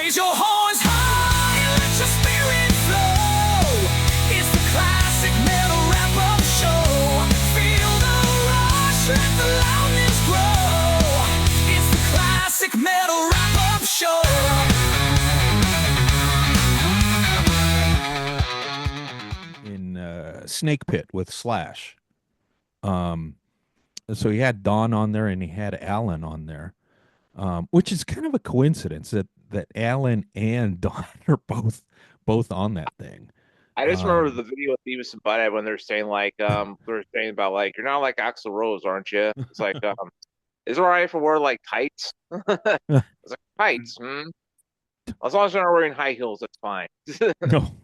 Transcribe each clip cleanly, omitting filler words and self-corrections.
Raise your horns high and let your spirit flow. It's the classic metal wrap-up show. Feel the rush, let the loudness grow. It's the classic metal wrap-up show. In Snake Pit with Slash. So he had Don on there and he had Alan on there, which is kind of a coincidence that Alan and Don are both on that thing. I just remember the video with Beavis and Butthead when they're saying like they were saying about like you're not like Axl Rose, aren't you? It's like is it all right if we wear like tights? It's like tights. As long as you're not wearing high heels, that's fine. No.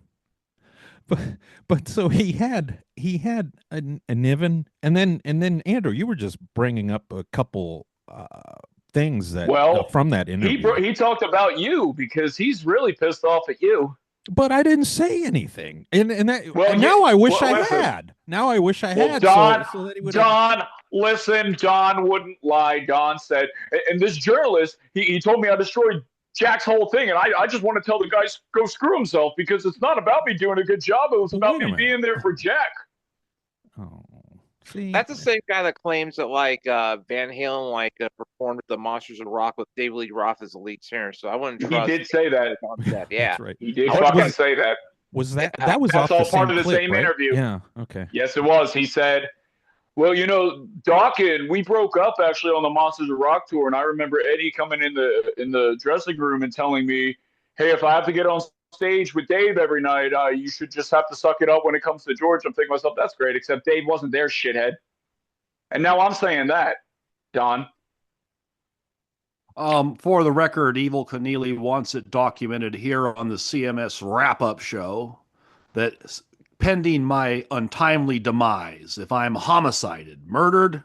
But so he had a Niven, and then Andrew, you were just bringing up a couple things that from that interview. He talked about you because he's really pissed off at you. But I didn't say anything, and now I wish I had. Now I wish I had. Don, so that he would listen, Don wouldn't lie. Don said, and this journalist, he told me I destroyed Jack's whole thing, and I just want to tell the guy go screw himself because it's not about me doing a good job. It was about me being there for Jack. Oh, see, that's the same guy that claims that like Van Halen performed at the Monsters of Rock with David Lee Roth as the lead singer. So I wouldn't trust. He did say that. Yeah, that's right. He did fucking say that. Was that was that's off all the part same of the clip, same right? interview? Yeah. Okay. Yes, it was. He said, well, Dawkins, we broke up actually on the Monsters of Rock tour, and I remember Eddie coming in the dressing room and telling me, hey, if I have to get on stage with Dave every night, you should just have to suck it up when it comes to George. I'm thinking to myself, that's great, except Dave wasn't there, shithead. And now I'm saying that, Don. For the record, Evil Keneally wants it documented here on the CMS Wrap Up Show that pending my untimely demise, if I'm homicided, murdered,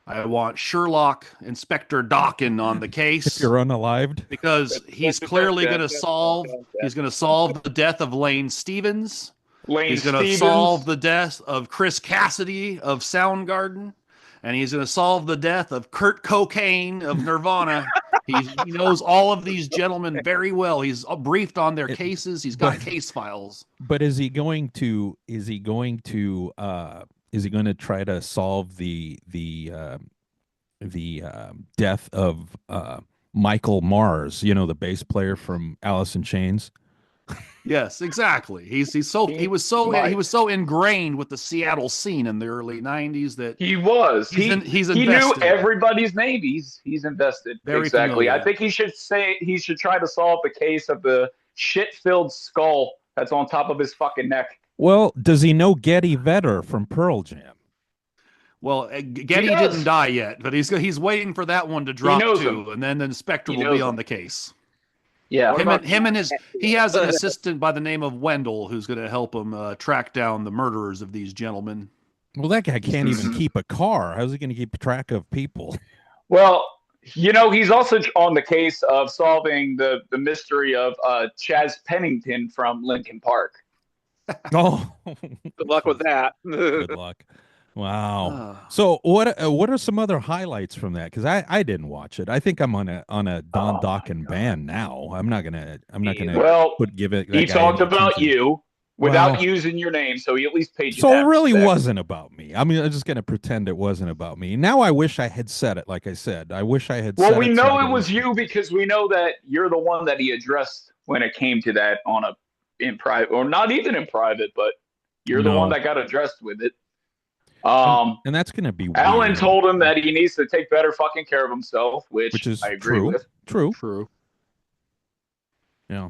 I want Sherlock Inspector Dawkins on the case. If you're unalived, because he's clearly going to solve. He's going to solve the death of Lane Stevens. He's going to solve the death of Chris Cassidy of Soundgarden, and he's going to solve the death of Kurt Cobain of Nirvana. He knows all of these gentlemen very well. He's briefed on their cases. He's got case files. But is he going to try to solve the death of Michael Mars, the bass player from Alice in Chains? Yes, exactly. He was so ingrained with the Seattle scene in the early '90s that he was. He's invested. He knew everybody's name. He's invested. Very exactly. familiar. I think he should try to solve the case of the shit-filled skull that's on top of his fucking neck. Well, does he know Geddy Vetter from Pearl Jam? Well, Geddy didn't die yet, but he's waiting for that one to drop too, and then the inspector will be on the case. Yeah, he has an assistant by the name of Wendell who's going to help him track down the murderers of these gentlemen. Well, that guy can't even keep a car. How's he going to keep track of people? Well, he's also on the case of solving the mystery of Chaz Pennington from Linkin Park. Oh, good luck with that. Good luck. Wow. So what are some other highlights from that? Because I didn't watch it. I think I'm on a Don Dawkins ban now. I'm not gonna give it. He talked about you without using your name, so he at least paid you. So it really wasn't about me. I mean, I'm just gonna pretend it wasn't about me. Now I wish I had said it. Like I said, I wish I had. Well, we know it was you because we know that you're the one that he addressed when it came to that in private, or not even in private, but you're the one that got addressed with it. And that's going to be weird. Alan told him that he needs to take better fucking care of himself, which is I agree with. True. Yeah.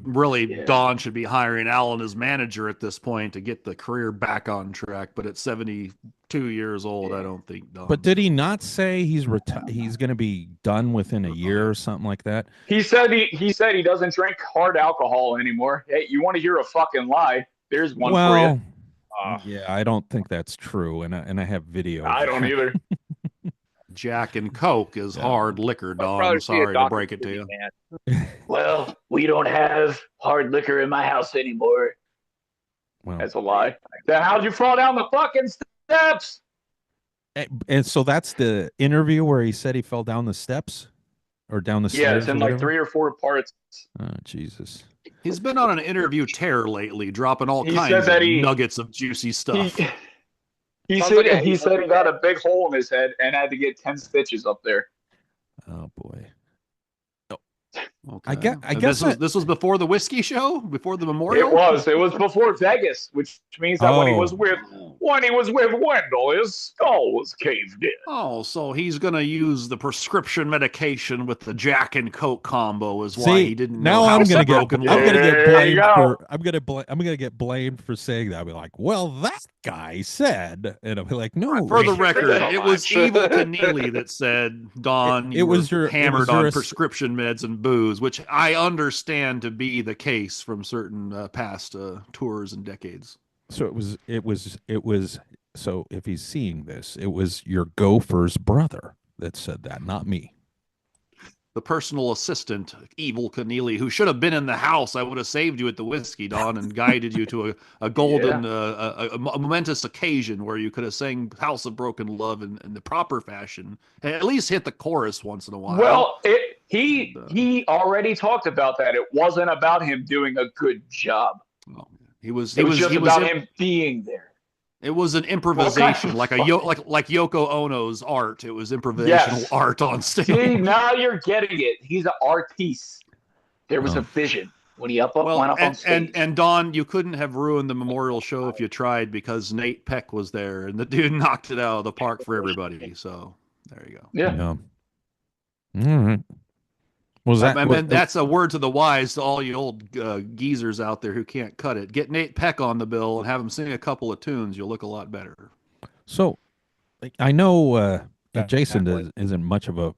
Really, Don should be hiring Alan as manager at this point to get the career back on track. But at 72 years old, I don't think Don. But did he not say he's going to be done within a year or something like that? He said he doesn't drink hard alcohol anymore. Hey, you want to hear a fucking lie? There's one for you. Yeah, I don't think that's true, and I have video. I don't either. Jack and Coke is hard liquor, Don. I'm sorry to break it to you. Well, we don't have hard liquor in my house anymore. Well, that's a lie. Then how'd you fall down the fucking steps? And so that's the interview where he said he fell down the steps? or down the stairs? Yeah, it's in like 3 or 4 parts. Oh, Jesus. He's been on an interview tear lately, dropping all kinds of nuggets of juicy stuff. He said he got a big hole in his head and had to get 10 stitches up there. Oh boy. Okay. I guess this was before the whiskey show, before the memorial. It was before Vegas, which means that when he was with Wendell, his skull was caved in. Oh, so he's gonna use the prescription medication with the Jack and Coke combo is why he didn't. Now I'm gonna get blamed for saying that. I'll be like, well, that guy said, and I'll be like, no. For the record, it was Evil Keneally that said, Don, you were hammered on prescription meds and booze, which I understand to be the case from certain past tours and decades. So it was. So if he's seeing this, it was your gopher's brother that said that, not me. The personal assistant, Evil Keneally, who should have been in the house. I would have saved you at the whiskey, Don, and guided you to a golden, a momentous occasion where you could have sang House of Broken Love in the proper fashion, and at least hit the chorus once in a while. Well, he already talked about that. It wasn't about him doing a good job. Oh, it was about him being there. It was an improvisation, like Yoko Ono's art. It was improvisational art on stage. See, now you're getting it. He's an artiste. There was a vision when he went up on stage. And Don, you couldn't have ruined the memorial show if you tried, because Nate Peck was there, and the dude knocked it out of the park for everybody. So there you go. Yeah. All right. That's a word to the wise to all you old geezers out there who can't cut it. Get Nate Peck on the bill and have him sing a couple of tunes. You'll look a lot better. So, I know Jason isn't much of a,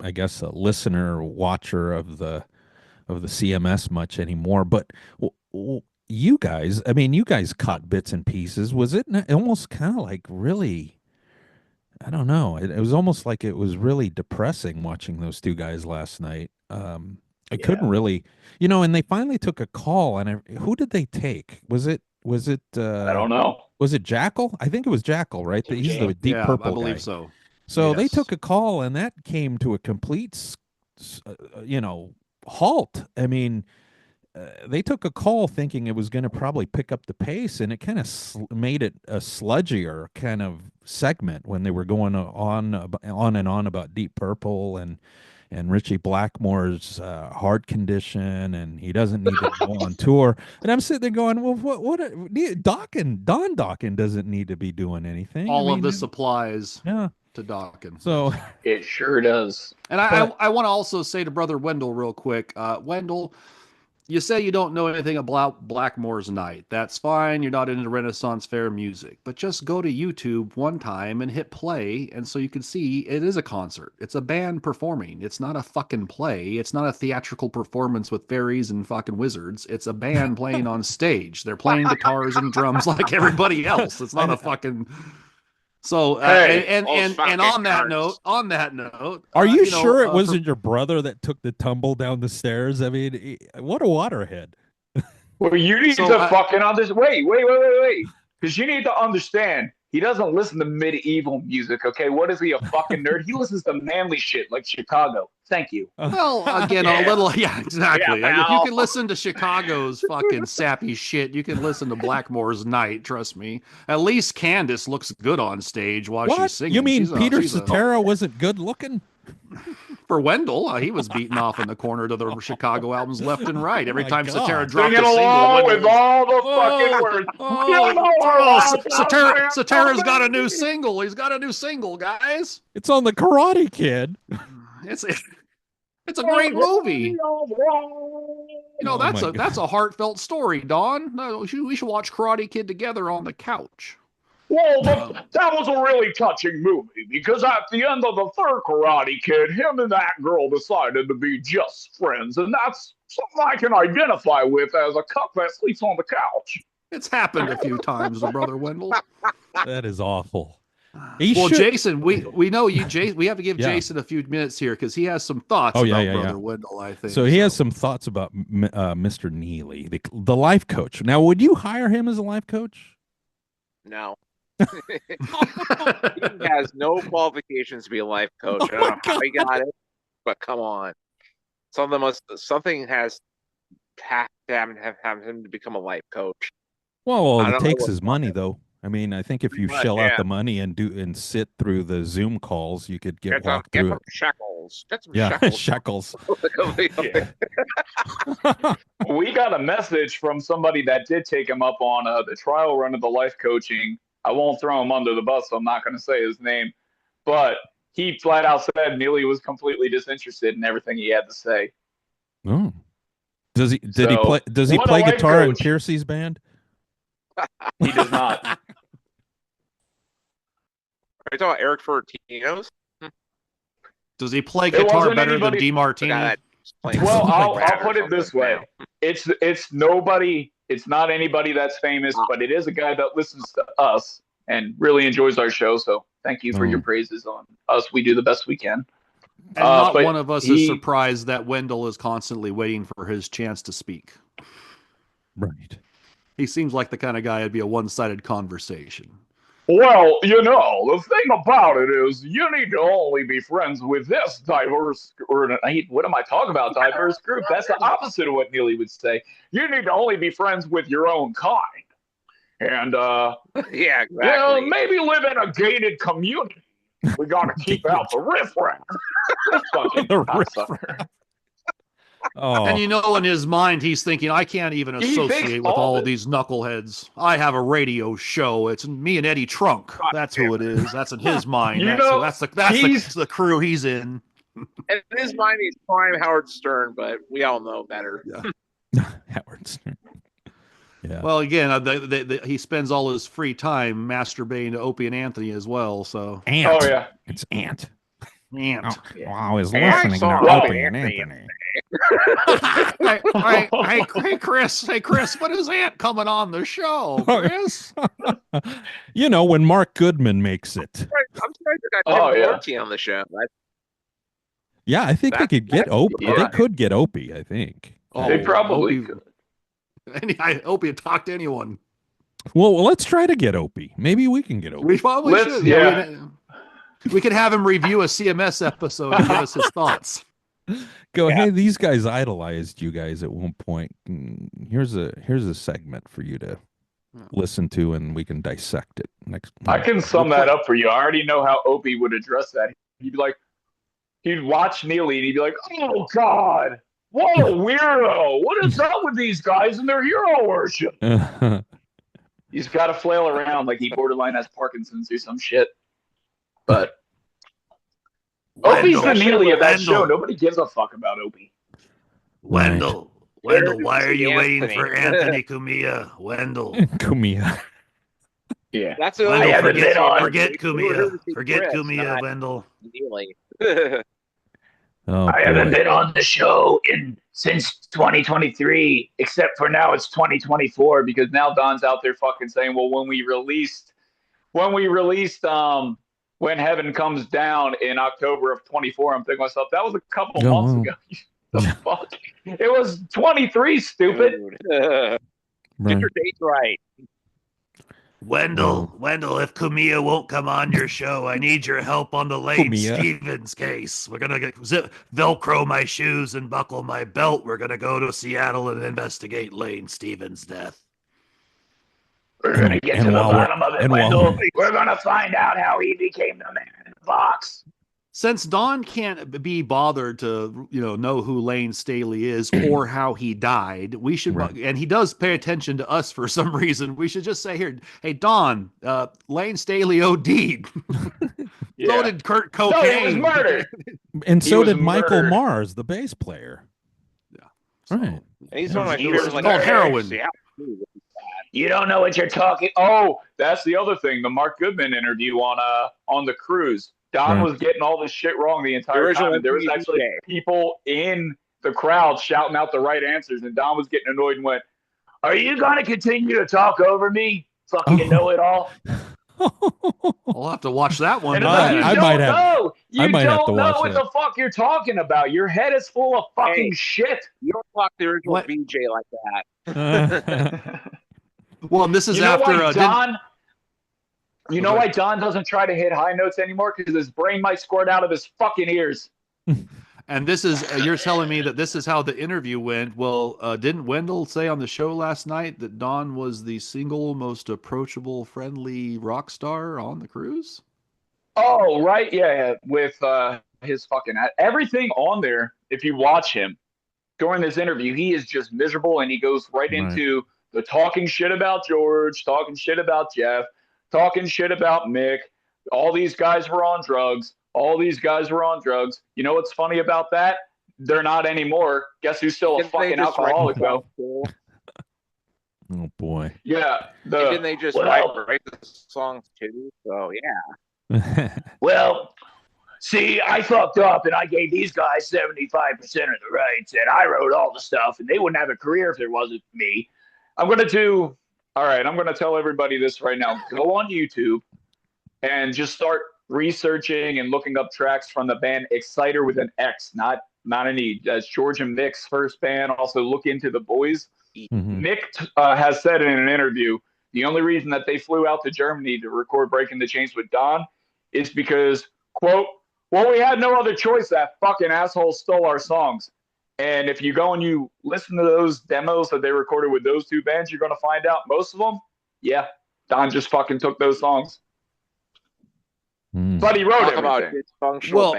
I guess, a listener or watcher of the CMS much anymore. But you guys, you guys caught bits and pieces. Was it almost kind of like really? I don't know. It was almost like it was really depressing watching those two guys last night. I couldn't really, and they finally took a call. And who did they take? Was it? I don't know. Was it Jackal? I think it was Jackal, right? He's the Deep Purple I believe guy. so. So they took a call, and that came to a complete, halt. They took a call thinking it was going to probably pick up the pace, and it kind of made it a sludgier kind of segment when they were going on and on about Deep Purple and Richie Blackmore's heart condition, and he doesn't need to go on tour. And I'm sitting there going, well, what Don Dokken doesn't need to be doing anything. All of this applies to Dokken. So it sure does. And I want to also say to Brother Wendell real quick, Wendell, you say you don't know anything about Blackmore's Night. That's fine. You're not into Renaissance Fair music. But just go to YouTube one time and hit play, and so you can see it is a concert. It's a band performing. It's not a fucking play. It's not a theatrical performance with fairies and fucking wizards. It's a band playing on stage. They're playing guitars and drums like everybody else. It's not a fucking... So and on that note, are you sure it wasn't your brother that took the tumble down the stairs? What a waterhead! Well, you need to fucking understand. Wait, because you need to understand. He doesn't listen to medieval music. Okay, what is he, a fucking nerd? He listens to manly shit like Chicago. Thank you. Well, again, a little, exactly. If you can listen to Chicago's fucking sappy shit, you can listen to Blackmore's Night. Trust me. At least Candace looks good on stage while she's singing. You mean Peter Cetera wasn't good looking? For Wendell, he was beating off in the corner to the Chicago albums left and right. Every time Cetera dropped singing a single, along with all the fucking words. Cetera's got a new single. He's got a new single, guys. It's on the Karate Kid. It's a great movie. That's a heartfelt story, Don. No, we should watch Karate Kid together on the couch. Well, that was a really touching movie, because at the end of the third Karate Kid, him and that girl decided to be just friends, and that's something I can identify with as a cup that sleeps on the couch. It's happened a few times, Brother Wendell. That is awful. Jason, we know you. We have to give Jason a few minutes here because he has some thoughts about Brother Wendell, I think. So he has some thoughts about Mr. Neely, the life coach. Now, would you hire him as a life coach? No. He has no qualifications to be a life coach. I don't know how he got it. but come on, something has have him to become a life coach. Well, all it takes is money, though. I mean, I think if you shell out the money and sit through the Zoom calls, you could get walked through it. Shekels. Get some shekels. We got a message from somebody that did take him up on the trial run of the life coaching. I won't throw him under the bus, so I'm not going to say his name. But he flat out said Neely was completely disinterested in everything he had to say. Oh. Does he play guitar in Piercy's band? He does not. Are you talking about Eric Fortino's? Does he play guitar better than DeMartini? Well, I'll put it this way: it's nobody. It's not anybody that's famous, but it is a guy that listens to us and really enjoys our show. So thank you for your praises on us. We do the best we can. And not one of us is surprised that Wendell is constantly waiting for his chance to speak. Right. He seems like the kind of guy it'd be a one-sided conversation. Well, the thing about it is you need to only be friends with this diverse, what am I talking about, diverse group? That's the opposite of what Neely would say. You need to only be friends with your own kind. And, yeah, exactly. Maybe live in a gated community. We got to keep out the riffraff. The riffraff. Oh. And in his mind, he's thinking, I can't even associate with all of these knuckleheads. I have a radio show. It's me and Eddie Trunk. That's who it is. That's in his mind. That's the crew he's in. And in his mind, he's prime Howard Stern, but we all know better. Yeah. Howard Stern. Yeah. Well, again, he spends all his free time masturbating to Opie and Anthony as well. So. Ant. Oh yeah, it's Ant. Ant. Oh, yeah. Well, I was listening to Opie and Anthony. Hey, Chris, what is Ant coming on the show, Chris? When Mark Goodman makes it. I'm sorry they got Tim on the show. Yeah, I think they could get Opie. Yeah. They could get Opie, I think. They probably could. I hope you talk to anyone. Well, let's try to get Opie. Maybe we can get Opie. We probably should. Yeah. We could have him review a CMS episode and give us his thoughts. Hey, these guys idolized you guys at one point. Here's a segment for you to listen to, and we can dissect it next. I can sum that up for you. I already know how Opie would address that. He'd be like, he'd watch Neely, and he'd be like, "Oh God, what a weirdo! What is up with these guys and their hero worship?" He's got to flail around like he borderline has Parkinson's or some shit. But Opie's the Neely of that show. Nobody gives a fuck about Opie. Wendell, why are you waiting for Anthony Cumia? Wendell. Cumia. Yeah. That's forget Cumia. Forget Cumia, Wendell. I haven't been on the show since 2023, except for now it's 2024 because now Don's out there fucking saying, well, when we released When Heaven Comes Down in October of 24, I'm thinking to myself, that was a couple months ago. The fuck? It was 23, stupid. Get your dates right. Wendell, if Cumia won't come on your show, I need your help on the Lane Stevens case. We're going to Velcro my shoes and buckle my belt. We're going to go to Seattle and investigate Lane Stevens' death. We're going to get to the bottom of it, Wendell. We're going to find out how he became the man in the box. Since Don can't be bothered to, know who Lane Staley is or how he died, we should, and he does pay attention to us for some reason. We should just say here, hey, Don, Lane Staley OD'd. So did Kurt Cobain. No, he was murdered. And so did Michael Mars, the bass player. Yeah. Right. And he's called heroin. You don't know what you're talking. Oh, that's the other thing. The Mark Goodman interview on the cruise. Don was getting all this shit wrong the entire time. And there was actually people in the crowd shouting out the right answers, and Don was getting annoyed and went, "Are you going to continue to talk over me? Fucking know it all." I'll have to watch that one. I might have to You don't watch know what the fuck you're talking about. Your head is full of fucking shit. You don't talk the original BJ like that. Well, and this is after Don. You know why Don doesn't try to hit high notes anymore? Because his brain might squirt out of his fucking ears. And this is you're telling me that this is how the interview went. Well, didn't Wendell say on the show last night that Don was the single most approachable, friendly rock star on the cruise? Oh, right. Yeah. With his fucking everything on there, if you watch him during this interview, he is just miserable, and he goes right into the talking shit about George, talking shit about Jeff, talking shit about Mick. All these guys were on drugs. All these guys were on drugs. You know what's funny about that? They're not anymore. Guess who's still a fucking alcoholic, though? Oh, boy. Yeah. Didn't they just write the songs, too? So, yeah. Well, see, I fucked up, and I gave these guys 75% of the rights, and I wrote all the stuff, and they wouldn't have a career if there wasn't me. I'm going to tell everybody this right now. Go on YouTube and just start researching and looking up tracks from the band Exciter with an X, not an E. That's George and Mick's first band. Also, look into the Boys. Mm-hmm. Mick has said in an interview, the only reason that they flew out to Germany to record Breaking the Chains with Don is because, quote, well, we had no other choice. That fucking asshole stole our songs. And if you go and you listen to those demos that they recorded with those two bands, you're going to find out most of them, yeah, Don just fucking took those songs. But he wrote everything. Well,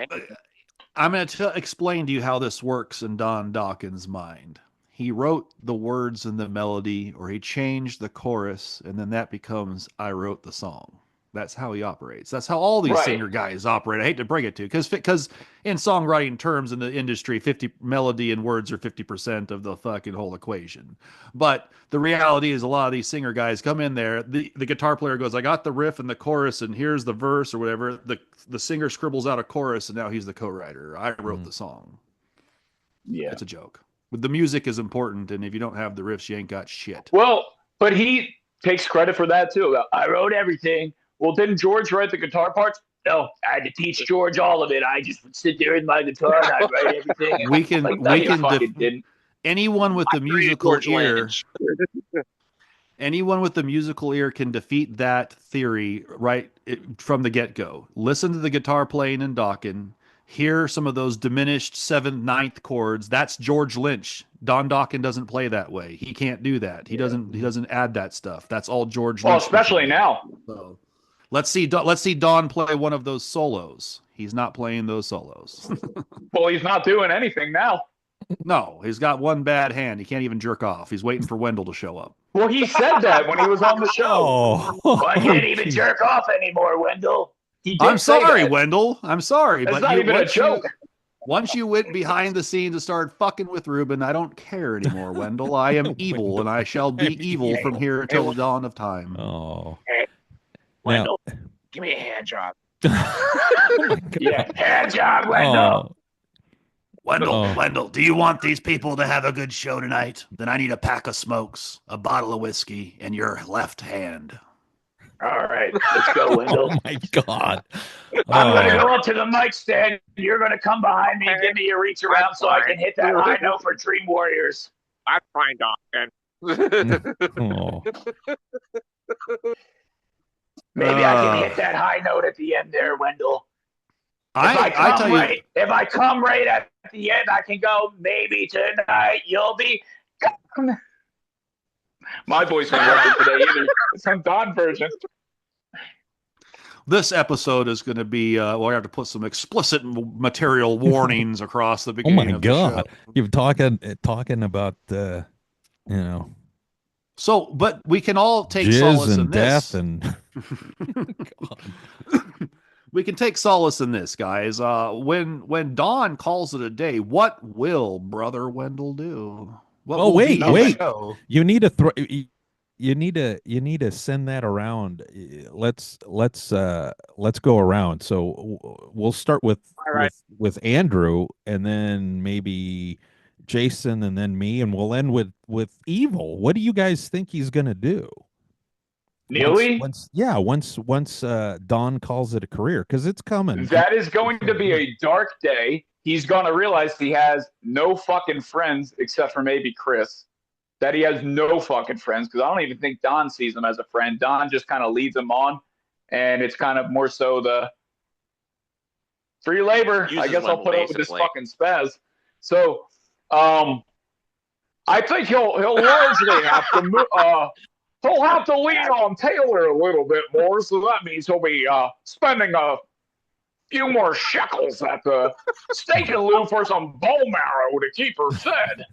I'm going to explain to you how this works in Don Dawkins' mind. He wrote the words and the melody, or he changed the chorus, and then that becomes, I wrote the song. That's how he operates. That's how all these singer guys operate. I hate to bring it to you, because in songwriting terms in the industry, 50 melody and words are 50% of the fucking whole equation. But the reality is a lot of these singer guys come in there, the guitar player goes, I got the riff and the chorus and here's the verse or whatever. The singer scribbles out a chorus and now he's the co-writer. I wrote the song. Yeah. It's a joke. But the music is important, and if you don't have the riffs, you ain't got shit. Well, but he takes credit for that too. I wrote everything. Well, didn't George write the guitar parts? No, I had to teach George all of it. I just would sit there in my guitar and I'd write everything. Anyone with the musical ear, anyone with the musical ear can defeat that theory from the get-go. Listen to the guitar playing in Dawkins. Hear some of those diminished 7th, 9th chords. That's George Lynch. Don Dawkins doesn't play that way. He can't do that. He doesn't add that stuff. That's all George Lynch. Well, especially now. So let's see Don play one of those solos. He's not playing those solos. Well, he's not doing anything now. No, he's got one bad hand. He can't even jerk off. He's waiting for Wendell to show up. Well, he said that when he was on the show. Well, I can't even jerk off anymore, Wendell. I'm sorry, Wendell. I'm sorry. That's not even a joke. Once you went behind the scenes and started fucking with Ruben, I don't care anymore, Wendell. I am evil, and I shall be evil from here until the dawn of time. Oh. Hey, Wendell, give me a hand job. Hand job, Wendell. Wendell, do you want these people to have a good show tonight? Then I need a pack of smokes, a bottle of whiskey, and your left hand. All right, let's go, Wendell. Oh, my God. I'm going to go up to the mic stand. You're going to come behind me and give me a reach around so I can hit that high note for Dream Warriors. I'm fine, Dawkins. Maybe I can hit that high note at the end there, Wendell. If I come right at the end, I can go, maybe tonight you'll be gone. My voice won't work today either. It's some Don version. This episode is going to be, we have to put some explicit material warnings across the beginning of the show. You're talking about, So, but we can all take solace in this. Death and we can take solace in this, guys. When Don calls it a day, what will Brother Wendell do? Wait. You need to you need to send that around. Let's go around. So we'll start with Andrew, and then maybe Jason, and then me, and we'll end with Evil. What do you guys think he's gonna do? Neely? Once Don calls it a career, because it's coming. That is going to be a dark day. He's going to realize he has no fucking friends except for maybe Chris. That he has no fucking friends, because I don't even think Don sees him as a friend. Don just kind of leads him on, and it's kind of more so Free labor. I guess I'll put up with this fucking spaz. So, I think he'll largely have to he'll have to lean on Taylor a little bit more. So that means he'll be spending a few more shekels at the steak and lube for some bone marrow to keep her fed.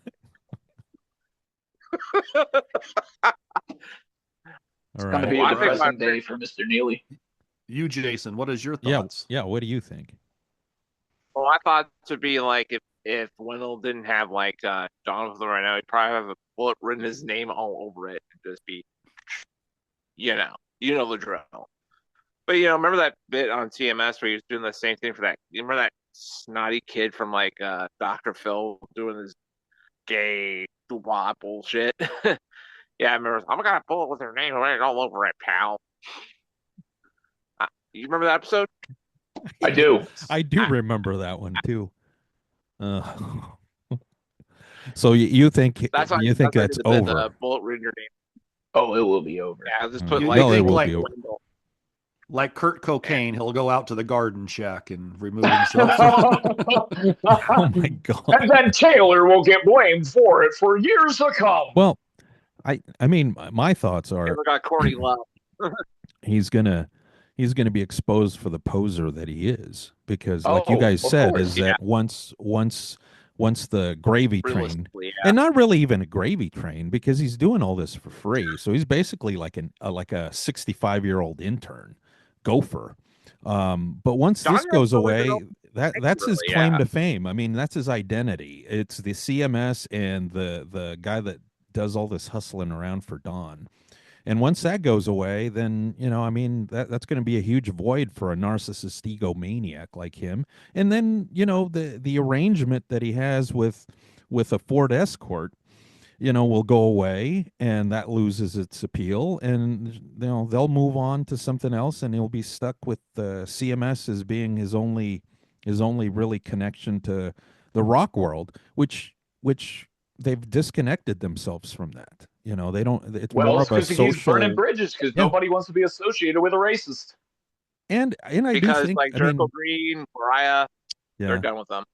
It's going to be a depressing day for Mr. Neely. You, Jason, what is your thoughts? Yeah. What do you think? Well, I thought it would be like if Wendell didn't have like Jonathan right now, he'd probably have a bullet written his name all over it and just be, you know the drill. But remember that bit on CMS where he was doing the same thing for that? You remember that snotty kid from like Dr. Phil doing this gay doo-wop bullshit? Yeah, I remember. I'm gonna bullet with her name all over it, pal. You remember that episode? I do. I do remember that one too. So you think that's over? The bullet written your name. Oh, it will be over. Yeah, I'll just put like Kurt Cocaine, he'll go out to the garden shack and remove himself. Oh my God! And then Taylor will get blamed for it for years to come. Well, I mean, my thoughts are Taylor got corny love. he's gonna be exposed for the poser that he is, because like you guys said, that once the gravy train, and not really even a gravy train, because he's doing all this for free, so he's basically like a 65-year-old intern gopher. But once this goes away, that's his claim to fame. I mean, that's his identity. It's the CMS and the guy that does all this hustling around for Don. And once that goes away, then, I mean, that's going to be a huge void for a narcissist egomaniac like him. And then, the arrangement that he has with a Ford Escort, will go away, and that loses its appeal. And, they'll move on to something else, and he'll be stuck with CMS as being his only really connection to the rock world, which they've disconnected themselves from that. They don't. It's more of a social. He's burning bridges because nobody wants to be associated with a racist. And I do think, like Jericho Green, Mariah, they're done with them.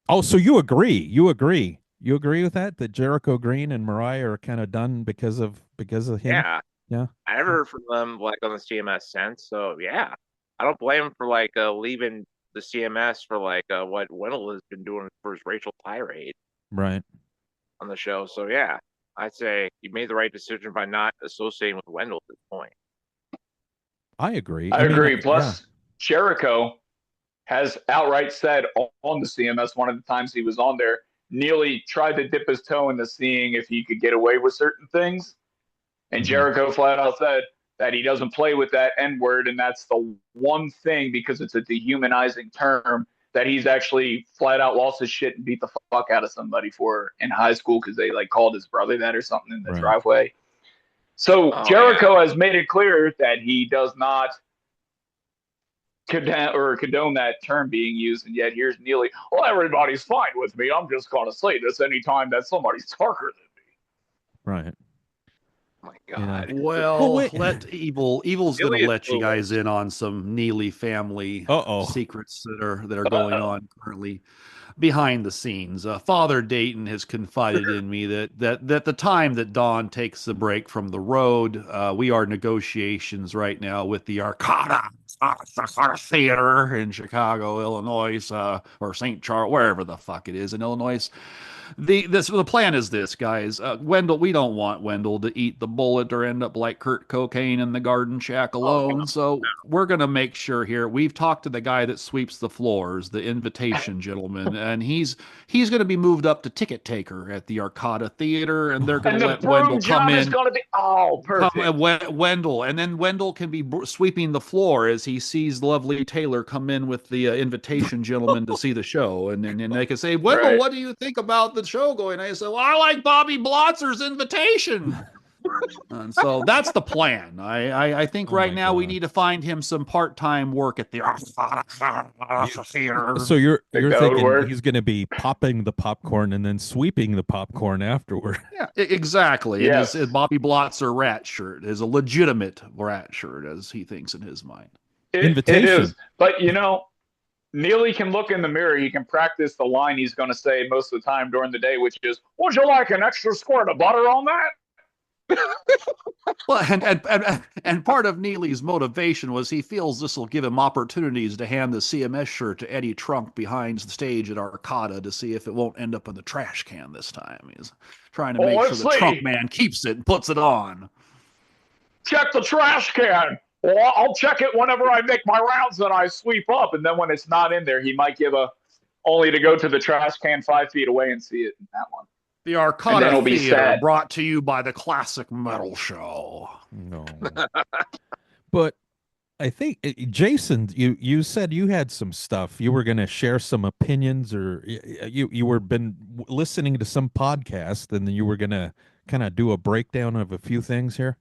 Oh, so you agree? You agree with that? That Jericho Green and Mariah are kind of done because of him? Yeah. Yeah. I never heard from them like on the CMS sense. So yeah, I don't blame him for like leaving the CMS for like what Wendell has been doing for his racial tirade. Right. On the show. So yeah, I'd say you made the right decision by not associating with Wendell at this point. I agree. I agree. Plus, Jericho has outright said on the CMS one of the times he was on there, Neely tried to dip his toe into seeing if he could get away with certain things. And Jericho flat out said that he doesn't play with that N-word, and that's the one thing, because it's a dehumanizing term, that he's actually flat out lost his shit and beat the fuck out of somebody for in high school because they like called his brother that or something in the driveway. So Jericho has made it clear that he does not condone that term being used, and yet here's Neely. Well, everybody's fine with me. I'm just going to say this anytime that somebody's darker than me. Right. Oh my God. Well, Evil's going to let you guys in on some Neely family secrets that are going on currently behind the scenes. Father Dayton has confided in me that the time that Dawn takes a break from the road, we are negotiations right now with the Arcada Theater in Chicago, Illinois, or St. Charles, wherever the fuck it is in Illinois. The plan is this, guys. Wendell, we don't want Wendell to eat the bullet or end up like Kurt Cocaine in the garden shack alone. So we're going to make sure here. We've talked to the guy that sweeps the floors, the invitation gentleman, and he's going to be moved up to ticket taker at the Arcada Theater, and they're going to let Wendell come in. Is going to be perfect. Wendell, and then Wendell can be sweeping the floor as he sees lovely Taylor come in with the invitation gentleman to see the show, and they can say, Wendell, what do you think about the show going? I said, well, I like Bobby Blotzer's invitation. And so that's the plan. I think right now we need to find him some part-time work at the theater. So you're thinking he's going to be popping the popcorn and then sweeping the popcorn afterward. Yeah, exactly. Yes. And his Bobby Blotzer rat shirt is a legitimate rat shirt, as he thinks in his mind. Invitation. It is. But Neely can look in the mirror. He can practice the line he's going to say most of the time during the day, which is, "Would you like an extra squirt of butter on that?" Well, and part of Neely's motivation was he feels this will give him opportunities to hand the CMS shirt to Eddie Trunk behind the stage at Arcada to see if it won't end up in the trash can this time. He's trying to make sure the Trunk man keeps it and puts it on. Check the trash can. Well, I'll check it whenever I make my rounds and I sweep up. And then when it's not in there, he might give only to go to the trash can 5 feet away and see it in that one. The Arcada Theater, brought to you by the Classic Metal Show. No. But I think, Jason, you said you had some stuff. You were going to share some opinions, or you were been listening to some podcast, and then you were going to kind of do a breakdown of a few things here.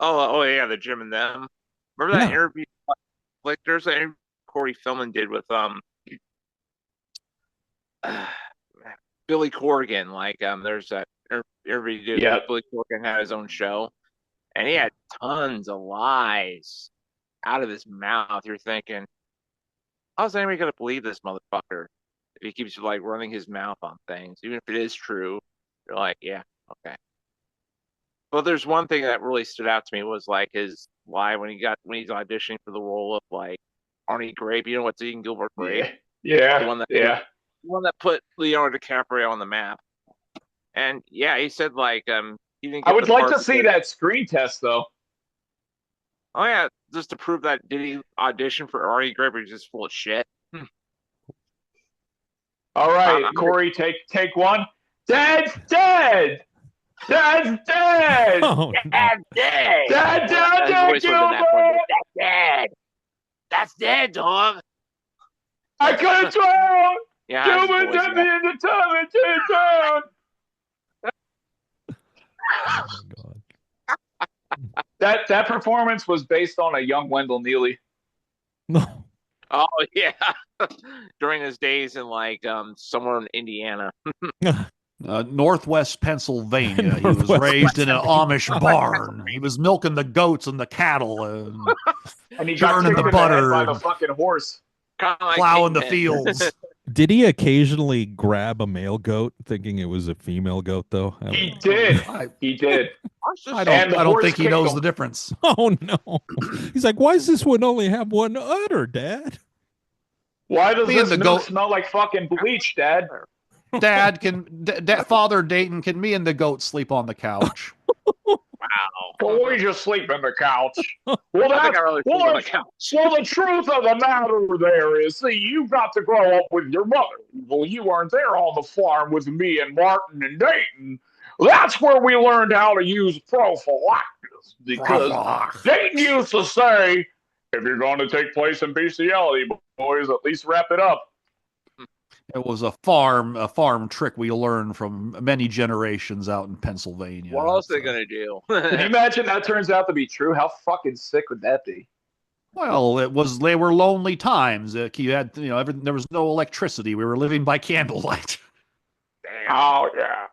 Oh yeah, the Jim and them. Remember that interview? Like, there's an interview Corey Feldman did with Billy Corgan. Like, there's that interview he did. Billy Corgan had his own show, and he had tons of lies out of his mouth. You're thinking, how's anybody gonna believe this motherfucker if he keeps like running his mouth on things, even if it is true? You're like, yeah, okay. But there's one thing that really stood out to me was like his lie when he's auditioning for the role of like Arnie Grape. You know what's Eating Gilbert Grape? Yeah. The one that put Leonardo DiCaprio on the map. And yeah, he said like he didn't get I would like to see that screen test though. Oh yeah, just to prove that did he audition for Arnie Grape or he's just full of shit. All right, Corey, take one. Dad's dead. Dad's dead. Oh, Dad's dead. Dad's dead. That's dead, dog. I could have drowned. Yeah, Gilbert took me in the tub and take down. Oh my God. That performance was based on a young Wendell Neely. No. Oh yeah. During his days in like somewhere in Indiana. Northwest Pennsylvania. He was raised in an Amish barn. He was milking the goats and the cattle and he got churning the butter by the fucking horse. Plowing the fields. Did he occasionally grab a male goat thinking it was a female goat, though? He did. He did. I don't think he knows the difference. Oh, no. He's like, why does this one only have one udder, Dad? Why does this milk smell like fucking bleach, Dad? Father Dayton, can me and the goat sleep on the couch? Wow. Well, we just sleep in the couch. Well, the truth of the matter there is, see, you got to grow up with your mother. Well, you weren't there on the farm with me and Martin and Dayton. That's where we learned how to use prophylactics. Because Dayton used to say, if you're going to take place in bestiality, boys, at least wrap it up. It was a farm trick we learned from many generations out in Pennsylvania. What else are they gonna do? Can you imagine that turns out to be true? How fucking sick would that be? Well, they were lonely times. You had, there was no electricity. We were living by candlelight. Damn. Oh yeah.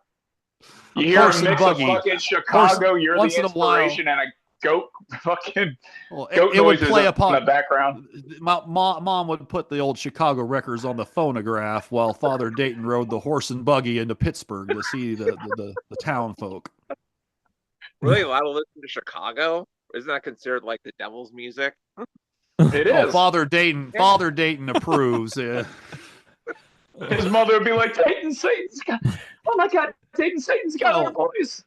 You hear a mix of fucking Chicago. You're the inspiration, and a goat fucking goat it would noises play upon in the background. Mom would put the old Chicago records on the phonograph while Father Dayton rode the horse and buggy into Pittsburgh to see the town folk. Really allowed to listen to Chicago? Isn't that considered like the devil's music? It is. Father Dayton approves. His mother would be like, Satan's got. Oh my God, Satan's got our voice.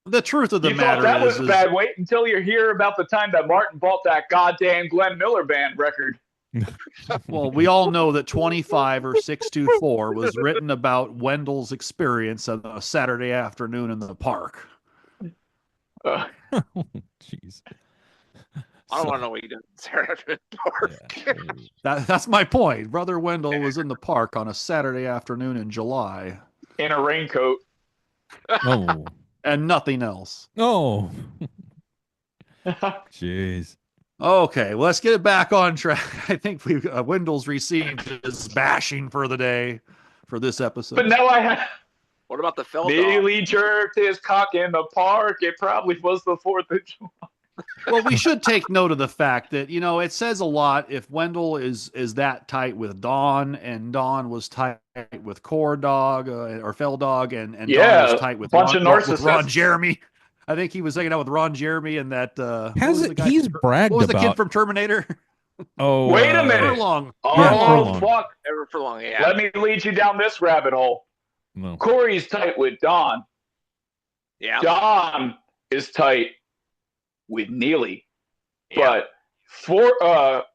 The truth of the matter that was bad. Wait until you hear about the time that Martin bought that goddamn Glenn Miller Band record. Well, we all know that 25 or 624 was written about Wendell's experience on a Saturday afternoon in the park. Jeez. I don't want to know what he does Saturday afternoon in the park. Yeah. That's my point. Brother Wendell was in the park on a Saturday afternoon in July. In a raincoat. Oh. And nothing else. Oh. Jeez. Okay, well, let's get it back on track. I think Wendell's received his bashing for the day for this episode. But now I have. What about the fell Neely jerked his cock in the park. It probably was the 4th of July. Well, we should take note of the fact that, it says a lot if Wendell is that tight with Dawn, and Dawn was tight with Core Dog or Fell Dog, and Dawn was tight with Ron Jeremy. I think he was hanging out with Ron Jeremy and that. He's bragged about. What was the kid from Terminator? Oh, wait a minute. Furlong. Fuck. Ever Furlong, yeah. Let me lead you down this rabbit hole. No. Corey's tight with Dawn. Yeah. Dawn is tight with Neely. Yeah. But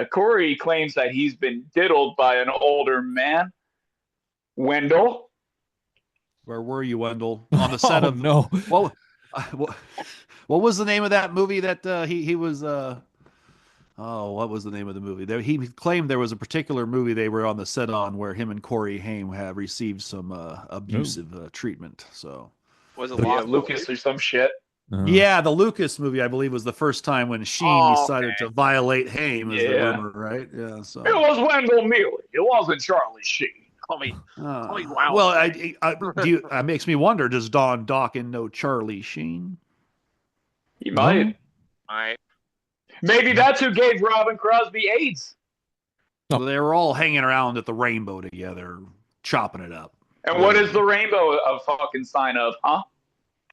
Corey claims that he's been diddled by an older man. Wendell. Where were you, Wendell? On the set of no. What was the name of that movie that he was? What was the name of the movie? He claimed there was a particular movie they were on the set on where him and Corey Haim have received some abusive treatment. So was it Lucas or some shit? Yeah, the Lucas movie, I believe, was the first time when Sheen decided to violate Haim, is the rumor, right? Yeah, so it was Wendell Neely. It wasn't Charlie Sheen. Call me wow. Well, it makes me wonder: does Don Dawkins know Charlie Sheen? He might. Maybe that's who gave Robin Crosby AIDS. So they were all hanging around at the Rainbow together, chopping it up. And what is the Rainbow a fucking sign of, huh?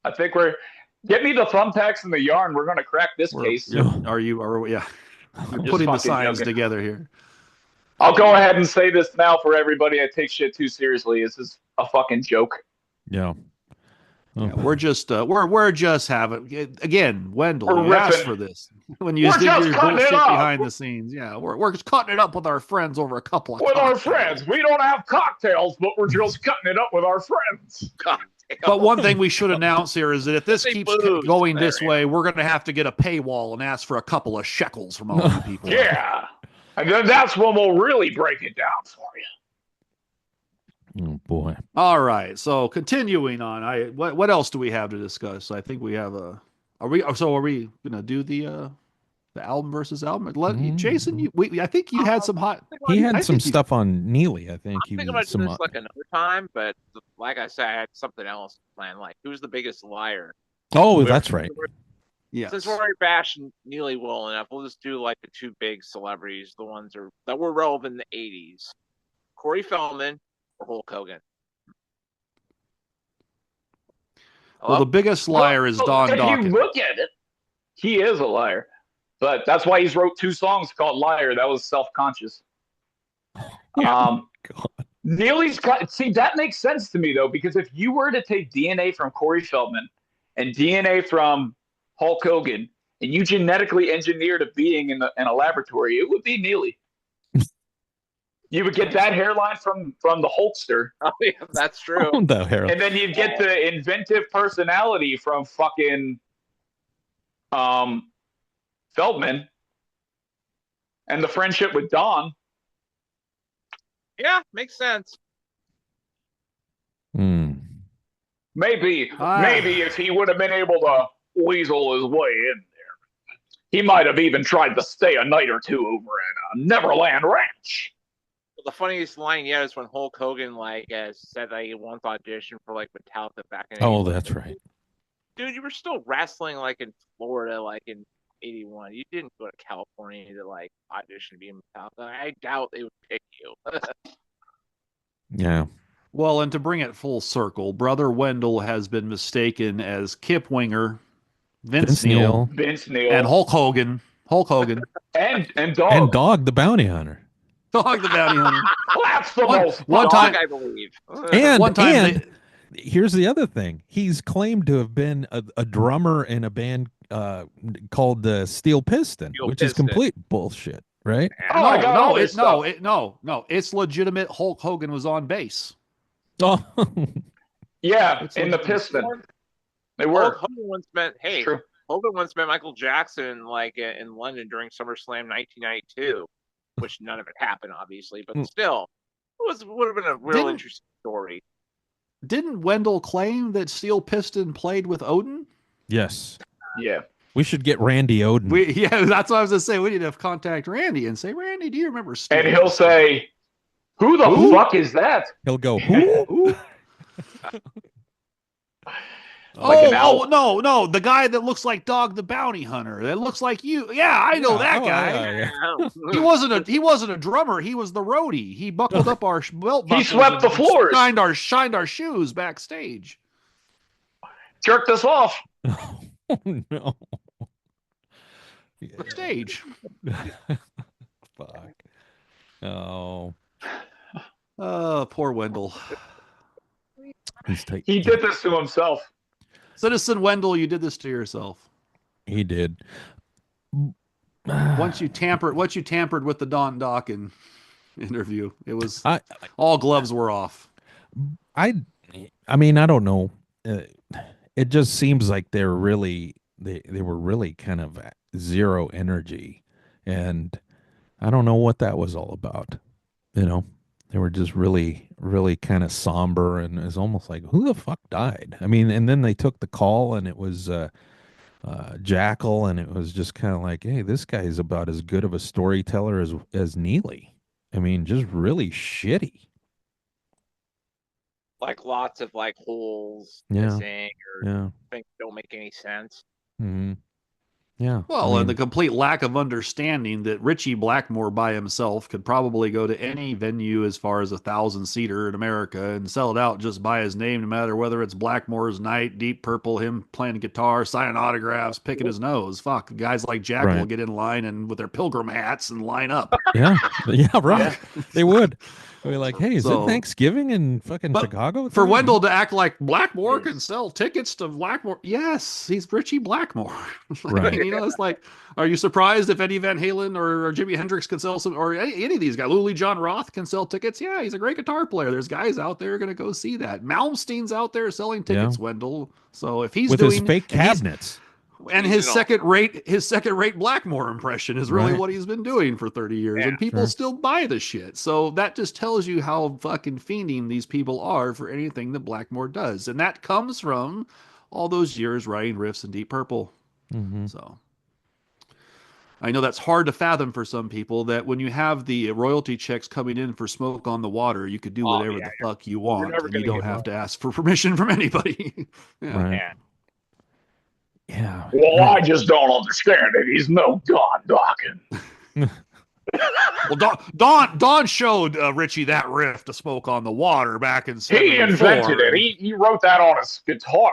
I think get me the thumbtacks and the yarn. We're going to crack this case. Are you putting the signs together here. I'll go ahead and say this now for everybody that takes shit too seriously. This is a fucking joke. Yeah. Yeah, we're just having again, Wendell. You asked for this when you did your bullshit behind the scenes. Yeah, we're just cutting it up with our friends over a couple of our friends. We don't have cocktails, but we're just cutting it up with our friends. But one thing we should announce here is that if this keeps going this way, we're going to have to get a paywall and ask for a couple of shekels from all the people. Yeah, and then that's when we'll really break it down for you. Oh boy! All right. So continuing on, what else do we have to discuss? I think we have Are we gonna do the album versus album? Jason, I think you had some hot. He had some stuff on Neely. I think I'm thinking about doing this like another time, but like I said, I had something else planned. Like, who's the biggest liar? Oh, that's right. Yeah. Since we're already bashing Neely well enough, we'll just do like the two big celebrities, the ones that were relevant in the '80s: Corey Feldman or Hulk Hogan. Well, the biggest liar is Don Dawkins. If you look at it, he is a liar. But that's why he's wrote 2 songs called Liar. That was self-conscious. Neely's see, that makes sense to me, though, because if you were to take DNA from Corey Feldman and DNA from Hulk Hogan, and you genetically engineered a being in a laboratory, it would be Neely. You would get that hairline from the Hulkster. Oh, yeah, that's true. And then you'd get the inventive personality from fucking Feldman, and the friendship with Don. Yeah, makes sense. Maybe if he would have been able to weasel his way in there, he might have even tried to stay a night or two over at Neverland Ranch. The funniest line yet is when Hulk Hogan said that he once auditioned for Metallica back in. Oh, that's right. Dude, you were still wrestling in Florida in '81. You didn't go to California to audition to be in Metallica. I doubt they would pick you. Yeah. Well, and to bring it full circle, Brother Wendell has been mistaken as Kip Winger, Vince Neil, and Hulk Hogan, and Dog, and the Bounty Hunter. Dog the Bounty Hunter. That's the most one time, I believe. And one time, here's the other thing: he's claimed to have been a drummer in a band called the Steel Piston, which is complete bullshit, right? No, it's legitimate. Hulk Hogan was on bass. Oh, yeah, in the Piston. They were. Hogan once met Michael Jackson in London during SummerSlam 1992. Which none of it happened, obviously, but still, would have been a real interesting story. Didn't Wendell claim that Steel Piston played with Odin? Yes. Yeah. We should get Randy Odin. That's what I was going to say. We need to contact Randy and say, Randy, do you remember Steel? And he'll say, who the fuck is that? He'll go, who? No, the guy that looks like Dog the Bounty Hunter. That looks like you. Yeah, I know that guy. Yeah. He wasn't a drummer. He was the roadie. He buckled up our belt buckles. He swept the floors. Shined our shoes backstage. Jerked us off. Oh no. Stage. Fuck. Oh. Poor Wendell. He did this to himself. Citizen Wendell, you did this to yourself. He did. Once you tampered with the Don Dawkins interview, it was all gloves were off. I mean, I don't know. It just seems like they were really kind of zero energy, and I don't know what that was all about. You know, they were just really kind of somber, and it's almost like, who the fuck died? I mean, and then they took the call, and it was Jackal, and it was just kind of like, hey, this guy is about as good of a storyteller as Neely. I mean, just really shitty. Like lots of like holes Yeah. missing or things don't make any sense. Mm-hmm. Yeah. Well, and the complete lack of understanding that Richie Blackmore by himself could probably go to any venue as far as 1,000-seater in America and sell it out just by his name, no matter whether it's Blackmore's Night, Deep Purple, him playing guitar, signing autographs, picking his nose. Fuck, guys like Jack will get in line and with their pilgrim hats and line up. Yeah, right. Yeah. They would. We're like, hey, is it Thanksgiving in fucking Chicago? For Wendell to act like Blackmore can sell tickets to Blackmore. Yes, he's Richie Blackmore. Right. You know, it's like, are you surprised if Eddie Van Halen or Jimi Hendrix can sell some, or any of these guys? Louis John Roth can sell tickets. Yeah, he's a great guitar player. There's guys out there going to go see that. Malmsteen's out there selling tickets, Wendell. So if he's with doing his fake cabinets. And his second rate Blackmore impression is really what he's been doing for 30 years, and people still buy the shit. So that just tells you how fucking fiending these people are for anything that Blackmore does, and that comes from all those years writing riffs in Deep Purple. Mm-hmm. So I know that's hard to fathom for some people, that when you have the royalty checks coming in for Smoke on the Water, you could do whatever the fuck you want, and you don't have to ask for permission from anybody. Yeah. Well, I just don't understand it. He's no Don Dawkins. Well, Don showed Richie that riff to Smoke on the Water back in '74. He invented it. He wrote that on his guitar.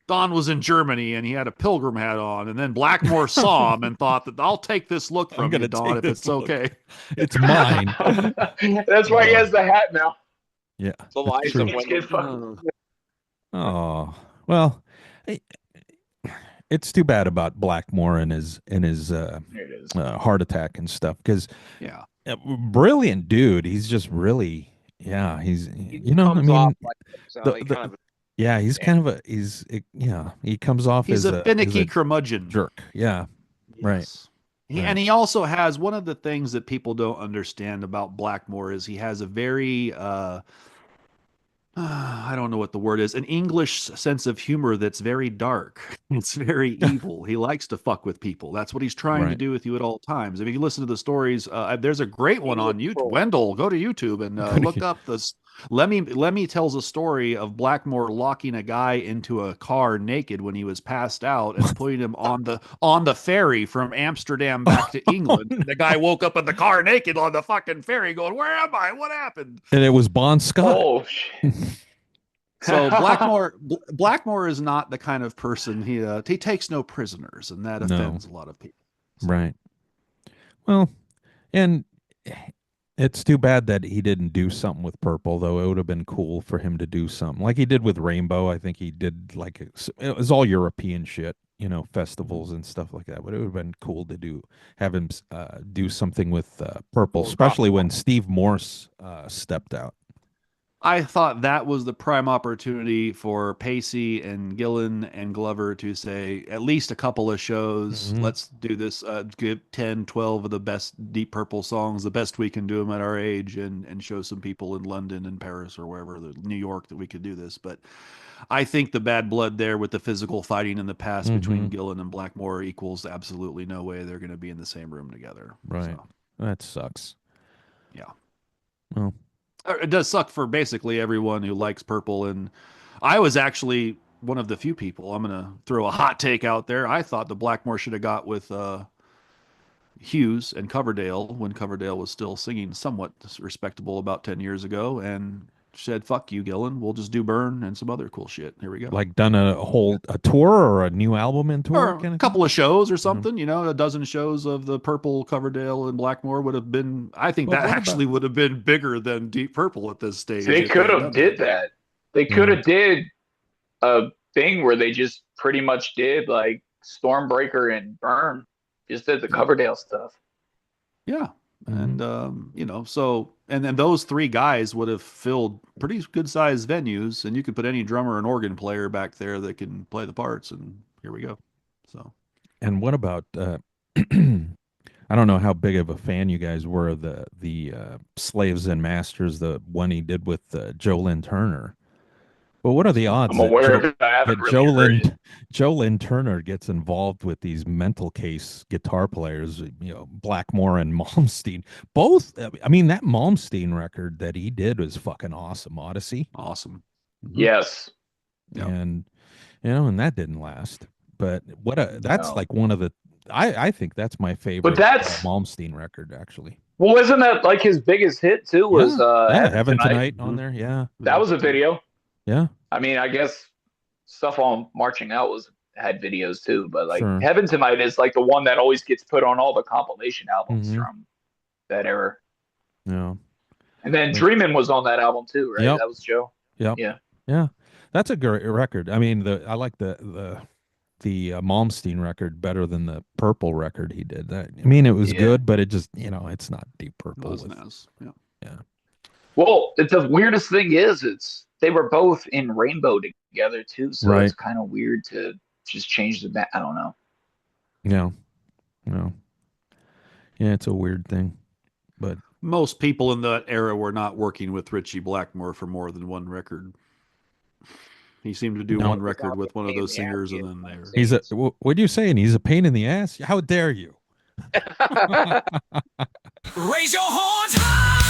Don was in Germany and he had a pilgrim hat on, and then Blackmore saw him and thought that I'll take this look from you, Don, if it's okay. It's mine. That's why he has the hat now. Yeah. The lies of Wendell. Oh, well, it's too bad about Blackmore and his heart attack and stuff, because brilliant dude. He's just really he's he comes off he's a finicky curmudgeon jerk. Yeah. Yes. Right. And he also has, one of the things that people don't understand about Blackmore is he has a very I don't know what the word is, an English sense of humor that's very dark. It's very evil. He likes to fuck with people. That's what he's trying to do with you at all times. If you listen to the stories, there's a great one on YouTube. Wendell, go to YouTube and look up this. Lemmy tells a story of Blackmore locking a guy into a car naked when he was passed out and putting him on the ferry from Amsterdam back to England. And the guy woke up in the car naked on the fucking ferry going, "Where am I? What happened?" And it was Bon Scott. Oh, shit. So Blackmore is not the kind of person, he takes no prisoners, and that offends a lot of people. So. Right. Well, and it's too bad that he didn't do something with Purple, though. It would have been cool for him to do something like he did with Rainbow. I think he did it was all European shit, festivals and stuff like that. But it would have been cool to have him do something with Purple, especially when Steve Morse stepped out. I thought that was the prime opportunity for Pacey and Gillan and Glover to say, at least a couple of shows, let's do this, give 10, 12 of the best Deep Purple songs, the best we can do them at our age, and show some people in London and Paris or wherever, New York, that we could do this. But I think the bad blood there with the physical fighting in the past between Gillan and Blackmore equals absolutely no way they're going to be in the same room together. Right. So. That sucks. Yeah. Well, it does suck for basically everyone who likes Purple. And I was actually one of the few people. I'm going to throw a hot take out there. I thought the Blackmore should have got with Hughes and Coverdale when Coverdale was still singing somewhat respectable about 10 years ago, and said, fuck you, Gillen. We'll just do Burn and some other cool shit. Here we go. Like done a tour or a new album in tour? Or a couple of shows or something, you know, a dozen shows of the Purple, Coverdale, and Blackmore would have been, I think that actually would have been bigger than Deep Purple at this stage. They could have did that. They could have did a thing where they just pretty much did like Stormbreaker and Burn. Just did the Coverdale stuff. Yeah. And, you know, so, and then those three guys would have filled pretty good sized venues, and you could put any drummer and organ player back there that can play the parts, and here we go. So, and what about, I don't know how big of a fan you guys were of the Slaves and Masters, the one he did with Joe Lynn Turner. But what are the odds that Joe Lynn Turner gets involved with these mental case guitar players, you know, Blackmore and Malmsteen? Both, I mean, that Malmsteen record that he did was fucking awesome. Odyssey. Awesome. Yes. And, you know, and that didn't last. But that's like one of the, I think that's my favorite Malmsteen record, actually. Well, isn't that like his biggest hit too? Was Heaven Tonight on there? Yeah. That was a video. Yeah. I mean, I guess stuff on Marching Out had videos too, but like Heaven Tonight is like the one that always gets put on all the compilation albums from that era. Yeah. And then Dreamin' was on that album too, right? Yep. That was Joe. Yep. Yeah. Yeah. That's a great record. I mean, I like the Malmsteen record better than the Purple record he did. I mean, it was good, but it just, you know, it's not Deep Purple. Yeah. Well, the weirdest thing is they were both in Rainbow together too, so it's kind of weird to just change the I don't know. Yeah. No. Yeah, it's a weird thing. But most people in that era were not working with Ritchie Blackmore for more than one record. He seemed to do one record with one of those singers, and then there. He's what are you saying? He's a pain in the ass? How dare you? Raise your horns high.